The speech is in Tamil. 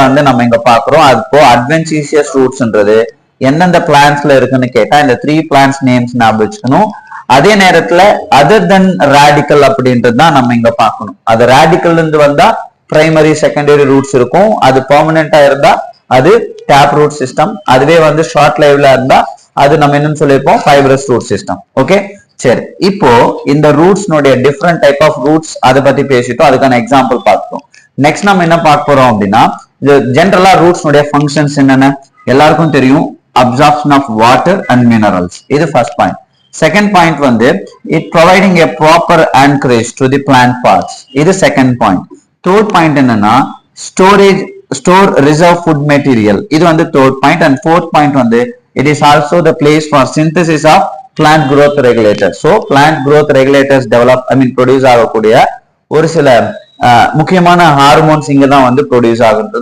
வந்து நம்ம இங்க பாக்குறோம். அதுப்போ அட்வென்டிஷியஸ் ரூட்ஸ்ன்றது எந்தெந்த பிளான்ஸ்ல இருக்குன்னு கேட்டா இந்த 3 பிளான்ஸ் நேம்ஸ் ஞாபகம் வச்சுக்கணும். அதே நேரத்துல அதர் தென் ரேடிக்கல் அப்படின்றது தான் நம்ம இங்க பார்க்கணும். அது ரேடிக்கல் இருந்து வந்தா பிரைமரி செகண்டரி ரூட்ஸ் இருக்கும். அது பெர்மனண்டா இருந்தா அது டேப் ரூட் சிஸ்டம். அதுவே வந்து ஷார்ட் லைவ்ல இருந்தா அது நம்ம என்னன்னு சொல்லியிருப்போம், ஃபைப்ரஸ் ரூட் சிஸ்டம். ஓகே, சரி. இப்போ இந்த ரூட்ஸ்னுடைய டிஃப்ரெண்ட் டைப் ஆஃப் ரூட்ஸ் அதை பத்தி பேசிட்டோம். அதுக்கான எக்ஸாம்பிள் பார்த்தோம். நெக்ஸ்ட் நம்ம என்ன பார்க்க போறோம் அப்படின்னா, ஜென்ரலா ரூட்ஸ்னுடைய ஃபங்க்ஷன்ஸ் என்னென்ன எல்லாருக்கும் தெரியும். Absorption of water and minerals, இது ஃபர்ஸ்ட் பாயிண்ட். செகண்ட் பாயிண்ட் வந்து it providing a proper anchorage to the plant parts, இது செகண்ட் பாயிண்ட். தேர்ட் பாயிண்ட் என்னன்னா ஸ்டோர் ரிசர்வ் ஃபுட் மெட்டீரியல், இது வந்து third point. And fourth point வந்து it is also the place for synthesis of plant growth regulators. so plant growth regulators produce ஆகக்கூடிய ஒரு சில முக்கியமான ஹார்மோன்ஸ் இங்க தான் வந்து ப்ரொடியூஸ் ஆகுறது